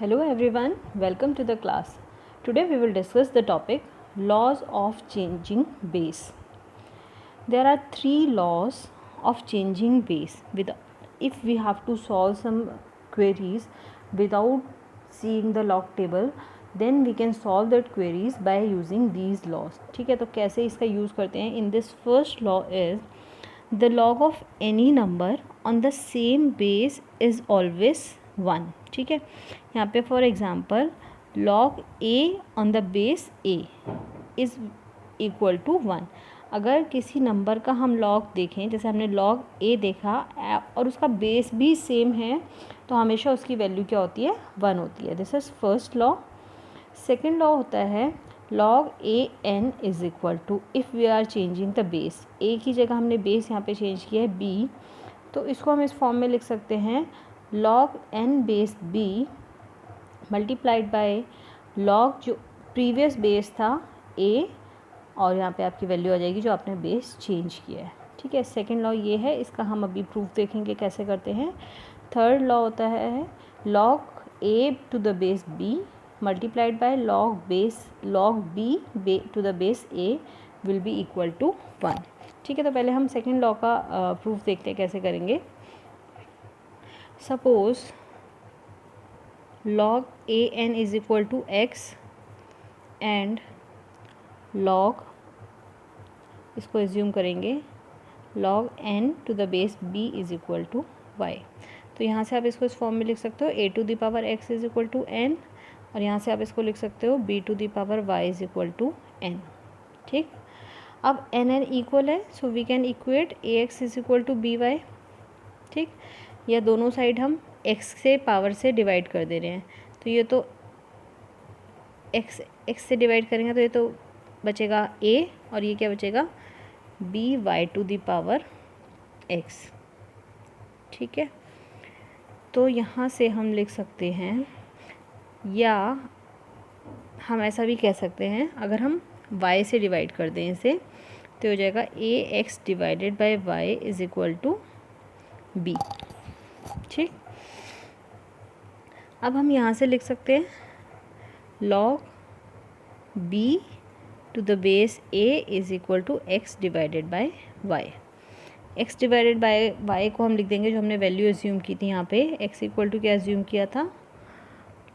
Hello everyone, welcome to the class. Today we will discuss the topic laws of changing base. There are three laws of changing base. If we have to solve some queries without seeing the log table, then we can solve that queries by using these laws. ठीक है, तो कैसे इसका use करते हैं? In this first law is the log of any number on the same base is always 1. ठीक है, यहाँ पे for example log a on the base a is equal to 1. अगर किसी नंबर का हम लॉग देखें, जैसे हमने लॉग a देखा और उसका बेस भी सेम है, तो हमेशा उसकी वैल्यू क्या होती है? 1 होती है. This is first law. Second law होता है log a n is equal to, if we are changing the base, a की जगह हमने बेस यहाँ पे चेंज किया है b, तो इसको हम इस फॉर्म में लिख सकते हैं log n base b multiplied by log जो प्रीवियस बेस था a, और यहाँ पे आपकी वैल्यू आ जाएगी जो आपने बेस चेंज किया है. ठीक है, सेकेंड लॉ ये है, इसका हम अभी प्रूफ देखेंगे कैसे करते हैं. थर्ड लॉ होता है log a to the base b multiplied by log b to the base a will be equal to 1. ठीक है, तो पहले हम सेकेंड लॉ का प्रूफ देखते हैं कैसे करेंगे. Suppose log a n is equal to x and log, इसको एज्यूम करेंगे log n to the base b is equal to y. तो यहाँ से आप इसको इस फॉर्म में लिख सकते हो a to the power x is equal to n, और यहाँ से आप इसको लिख सकते हो b to the power y is equal to n. ठीक, अब n n इक्वल है, so we can equate ax is equal to by. ठीक, या दोनों साइड हम x से पावर से डिवाइड कर दे रहे हैं, तो ये तो x से डिवाइड करेंगे तो ये तो बचेगा a, और ये क्या बचेगा by to the power x. ठीक है, तो यहाँ से हम लिख सकते हैं, या हम ऐसा भी कह सकते हैं, अगर हम y से डिवाइड कर दें इसे, तो हो जाएगा ax divided by y is equal to b. ठीक, अब हम यहाँ से लिख सकते हैं log b to the base a is equal to x divided by y. x divided by y को हम लिख देंगे जो हमने वैल्यू एज्यूम की थी यहाँ पे. x इक्वल टू क्या एज्यूम किया था?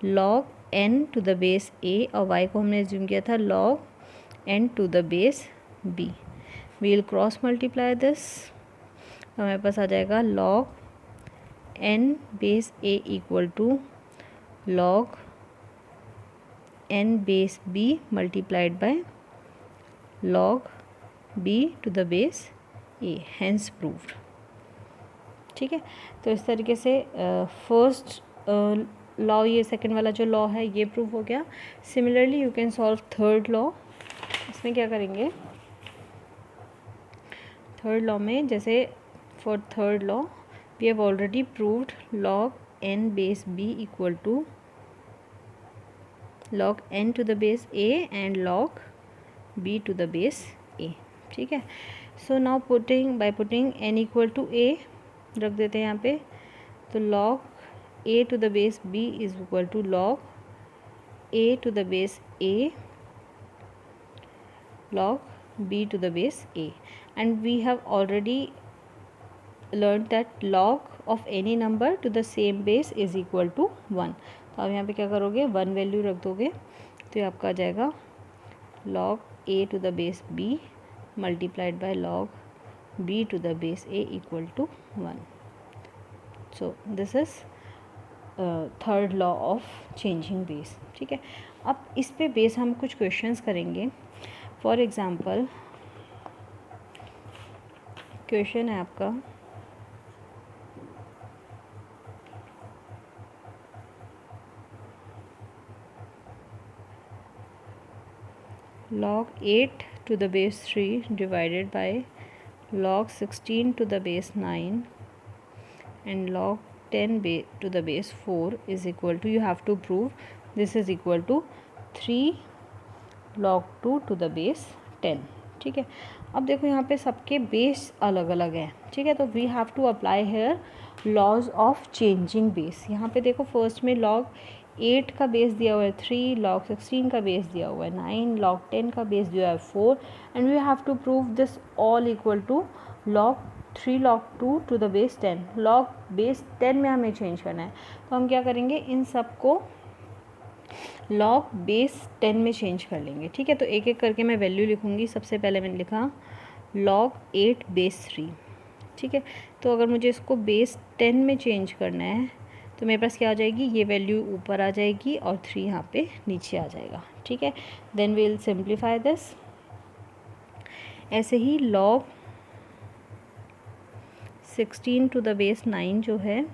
log n to the base a, और y को हमने एज्यूम किया था log n to the base b. We will cross multiply this, हमारे पास आ जाएगा log n base a equal to log n base b multiplied by log b to the base a, hence proved. ठीक है, तो इस तरीके से फर्स्ट लॉ, ये सेकंड वाला जो लॉ है ये प्रूव हो गया. Similarly you can solve third law. इसमें क्या करेंगे, थर्ड लॉ में जैसे for third law we have already proved log n base b equal to log n to the base a and log b to the base a. ठीक है, so now by putting n equal to a रख देते हैं यहाँ पे, तो log a to the base b is equal to log a to the base a log b to the base a, and we have already learned that log of any number to the same base is equal to 1. तो आप यहाँ पे क्या करोगे, 1 value रख दोगे, तो ये आपका आ जाएगा log a to the base b multiplied by log b to the base a equal to 1. So this is third law of changing base. ठीक है, अब इस पे बेस हम कुछ क्वेश्चंस करेंगे. फॉर एग्ज़ाम्पल क्वेश्चन है आपका log 8 to the base 3 divided by log 16 to the base 9 and log 10 to the base 4 is equal to, you have to prove this is equal to 3 log 2 to the base 10. ठीक है, अब देखो यहाँ पे सबके base अलग अलग हैं. ठीक है, तो we have to apply here laws of changing base. यहाँ पे देखो फर्स्ट में log 8 का बेस दिया हुआ है 3, log 16 का बेस दिया हुआ है 9, log 10 का बेस दिया है 4 and we have to prove this all equal to log 3 log 2 to the base 10। log base 10 में हमें चेंज करना है, तो हम क्या करेंगे, इन सब को log बेस 10 में चेंज कर लेंगे। ठीक है, तो एक एक करके मैं वैल्यू लिखूँगी। सबसे पहले मैंने लिखा log 8 बेस 3। ठीक है, तो अगर मुझे इसको बेस 10 में चेंज करना है तो मेरे पास क्या हो जाएगी, ये वैल्यू ऊपर आ जाएगी और 3 यहाँ पे नीचे आ जाएगा। ठीक है, then we will simplify this. ऐसे ही log 16 टू द बेस 9 जो है,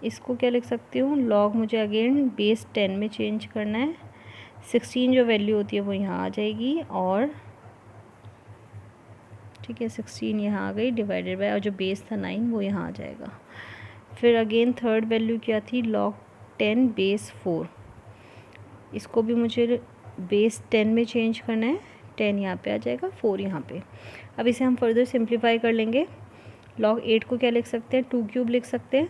इसको क्या लिख सकती हूँ, log मुझे अगेन बेस 10 में चेंज करना है। 16 जो वैल्यू होती है वो यहाँ आ जाएगी और ठीक है 16 यहाँ आ गई डिवाइडेड बाय, और जो बेस था 9 वो यहाँ आ जाएगा। फिर अगेन थर्ड वैल्यू क्या थी, log 10 बेस 4, इसको भी मुझे बेस 10 में चेंज करना है। 10 यहाँ पे आ जाएगा, 4 यहाँ पे। अब इसे हम फर्दर सिंप्लीफाई कर लेंगे। log 8 को क्या लिख सकते हैं, 2 क्यूब लिख सकते हैं।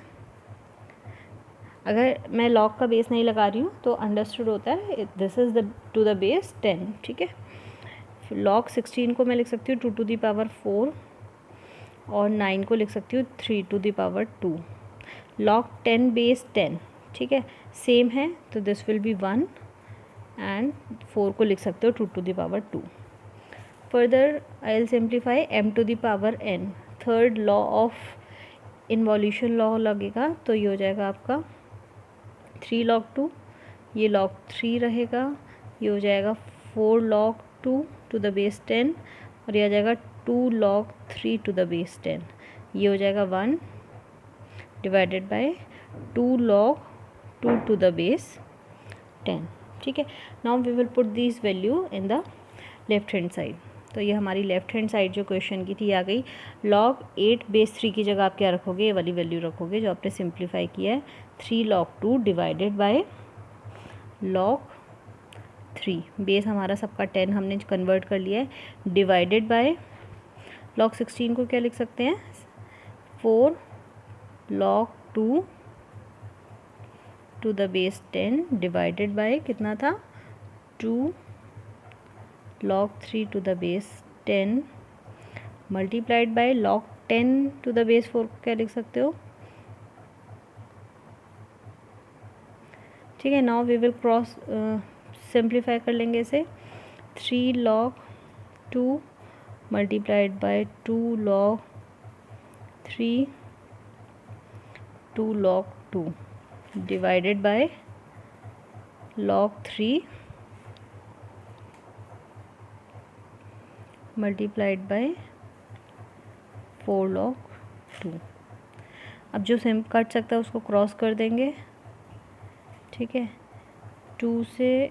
अगर मैं log का बेस नहीं लगा रही हूँ तो अंडरस्टूड होता है this is the two the base 10। ठीक है, log 16 को मैं लिख सकती हूँ 2 टू द पावर 4 और 9 को लिख सकती हूँ 3 to the power 2। log 10 base 10, ठीक है, सेम है, तो दिस विल बी 1 एंड 4 को लिख सकते हो 2 to the power 2। Further I will simplify m to the power n। Third law of involution law लगेगा, तो ये हो जाएगा आपका 3 log 2, ये log 3 रहेगा, ये हो जाएगा 4 log 2 टू द बेस 10 और ये आ जाएगा 2 log 3 टू द बेस 10। ये हो जाएगा 1 divided by 2 log 2 to the base 10। ठीक है, now we will put this value in the left hand side. तो ये हमारी लेफ्ट हैंड साइड जो क्वेश्चन की थी आ गई। log 8 बेस 3 की जगह आप क्या रखोगे, ये वाली वैल्यू रखोगे जो आपने सिंप्लीफाई किया है। 3 log 2 divided by log 3, base हमारा सबका 10 हमने कन्वर्ट कर लिया है, डिवाइडेड बाय log 16 को क्या लिख सकते हैं, 4 log 2 to the base 10 divided by कितना था, 2 log 3 to the base 10 multiplied by log 10 to the base 4 को क्या लिख सकते हो। ठीक है, now we will cross simplify कर लेंगे इसे। 3 log 2 multiplied by 2 log 3 2 log 2 divided by log 3 multiplied by 4 log 2। अब जो सेम कट सकता है उसको क्रॉस कर देंगे। ठीक है, 2 से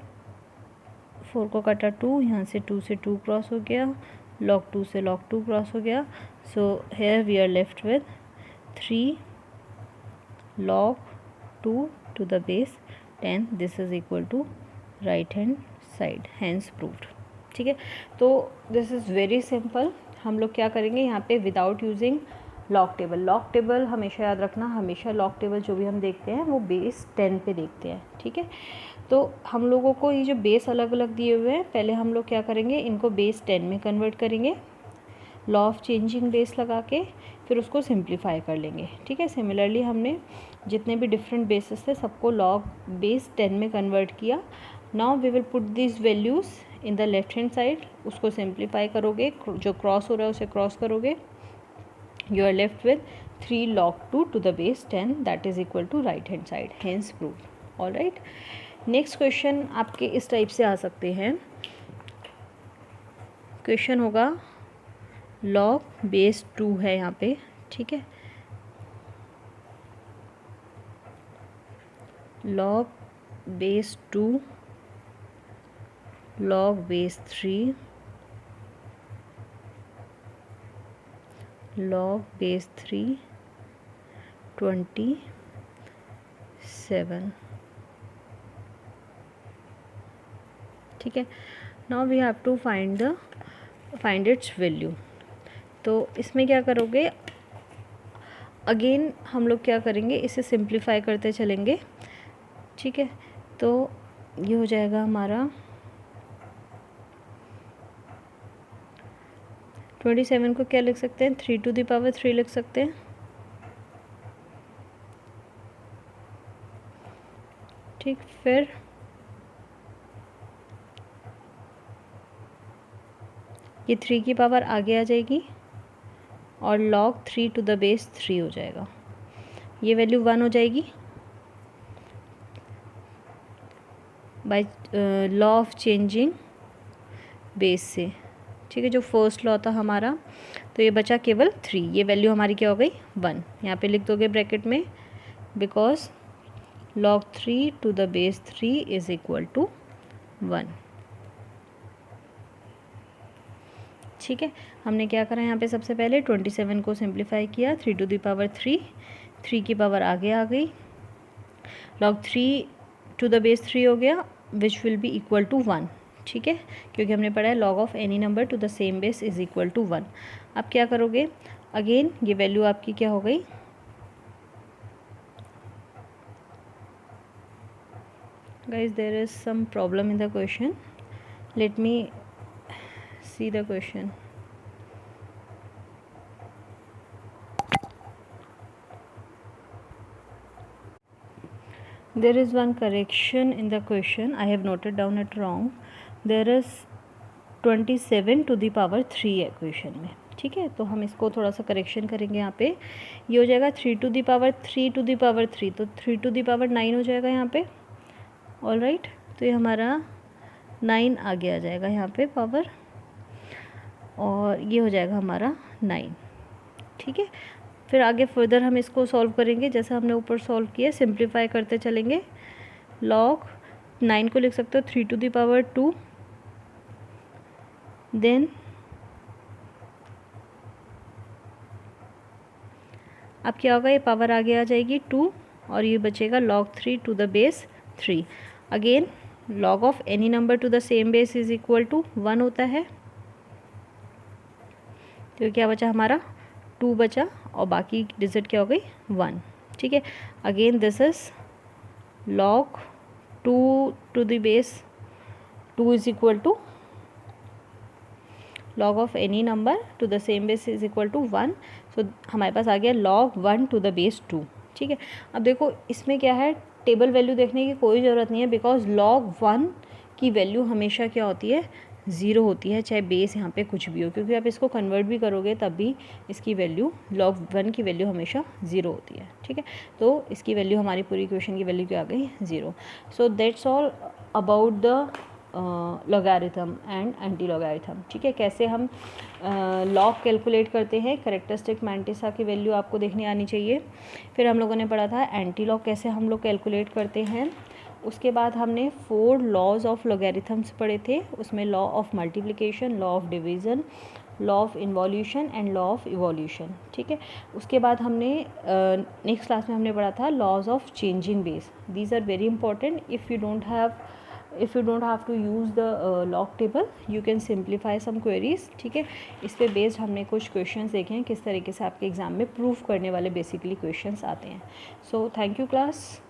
4 को काटा 2, यहाँ से 2 से 2 क्रॉस हो गया, log 2 से log 2 क्रॉस हो गया। So here we are left with 3 log 2 to the base 10। This is equal to right hand side, hence proved. ठीक है, तो दिस इज़ वेरी सिंपल। हम लोग क्या करेंगे यहाँ पे without using log table. Log table हमेशा याद रखना, हमेशा लॉग टेबल जो भी हम देखते हैं वो बेस 10 पे देखते हैं। ठीक है, तो हम लोगों को ये जो बेस अलग अलग दिए हुए हैं, पहले हम लोग क्या करेंगे, इनको बेस 10 में कन्वर्ट करेंगे लॉ ऑफ चेंजिंग बेस लगा के, फिर उसको सिंप्लीफाई कर लेंगे। ठीक है, सिमिलरली हमने जितने भी डिफरेंट बेसिस थे सबको लॉग बेस 10 में कन्वर्ट किया। Now we will put this values in the left hand side, उसको सिंप्लीफाई करोगे, जो क्रॉस हो रहा है उसे क्रॉस करोगे, you are left with 3 log 2 to the base 10 that is equal to right hand side, hence proved. All right, next question आपके इस टाइप से आ सकते हैं। क्वेश्चन होगा log बेस 2 है यहाँ पे। ठीक है, log base 2 log base 3 log base 3 27। ठीक है, now we have to find its value. तो इसमें क्या करोगे, अगेन हम लोग क्या करेंगे, इसे सिंप्लीफाई करते चलेंगे, ठीक है। तो ये हो जाएगा हमारा 27 को क्या लिख सकते हैं, 3 टू द पावर 3 लिख सकते हैं, ठीक। फिर ये 3 की पावर आगे आ जाएगी और log 3 टू द बेस 3 हो जाएगा, ये वैल्यू 1 हो जाएगी by law of changing base से, ठीक है, जो फर्स्ट लॉ था हमारा। तो ये बचा केवल 3, ये वैल्यू हमारी क्या हो गई 1, यहाँ पे लिख दोगे ब्रैकेट में, because log 3 to the base 3 is equal to 1, ठीक है। हमने क्या करा यहाँ पे, सबसे पहले 27 को सिंप्लीफाई किया, 3 टू द पावर 3, 3 की पावर आगे आ गई, log 3 टू द बेस 3 हो गया, which will be equal to 1, ठीक है, क्योंकि हमने पढ़ा है log of any number to the same base is equal to 1। अब क्या करोगे, अगेन ये वैल्यू आपकी क्या हो गई, guys there is some problem in the question, let me see the question। There is one correction in the question, I have noted down it wrong, there is 27 to the power 3 है question में, ठीक है। तो हम इसको थोड़ा सा correction करेंगे, यहाँ पे ये हो जाएगा 3 to the power 3 to the power 3, तो 3 टू दी पावर 9 हो जाएगा यहाँ पे, ऑल राइट। तो ये हमारा 9 आगे आ जाएगा यहाँ पे पावर, और ये हो जाएगा हमारा 9, ठीक है। फिर आगे फर्दर हम इसको सॉल्व करेंगे, जैसा हमने ऊपर सॉल्व किया, सिंप्लीफाई करते चलेंगे। log 9 को लिख सकते हो 3 टू दी पावर 2, देन अब क्या होगा, ये पावर आगे आ जाएगी 2 और ये बचेगा log 3 to the base 3। Again log of any number to the same base is equal to 1 होता है, तो क्या बचा हमारा 2 बचा और बाकी डिजिट क्या हो गई 1, ठीक है। Again this is log 2 to the base 2 is equal to log of any number to the same base is equal to 1, so हमारे पास आ गया log 1 टू द बेस 2, ठीक है। अब देखो इसमें क्या है, टेबल वैल्यू देखने की कोई ज़रूरत नहीं है, बिकॉज log 1 की वैल्यू हमेशा क्या होती है 0 होती है, चाहे बेस यहाँ पे कुछ भी हो, क्योंकि आप इसको कन्वर्ट भी करोगे तब भी इसकी वैल्यू log 1 की वैल्यू हमेशा 0 होती है, ठीक है। तो इसकी वैल्यू, हमारी पूरी इक्वेशन की वैल्यू क्या आ गई 0। So that's all about the logarithm and anti logarithm, ठीक है। कैसे हम लॉग कैलकुलेट करते हैं, कैरेक्टरिस्टिक मैंटिसा की वैल्यू आपको देखने आनी चाहिए। फिर हम लोगों ने पढ़ा था एंटी लॉग कैसे हम लोग कैलकुलेट करते हैं। उसके बाद हमने 4 लॉज ऑफ लॉगरिथम्स पढ़े थे, उसमें law of multiplication, law of division, law of involution and law of evolution, ठीक है। उसके बाद हमने नेक्स्ट क्लास में हमने पढ़ा था laws of changing base. These are very important, if you don't have to use the log table you can simplify some queries, ठीक है। इस पे बेस्ड हमने कुछ क्वेश्चंस देखे हैं, किस तरीके से आपके एग्जाम में प्रूफ करने वाले बेसिकली क्वेश्चंस आते हैं। So thank you class.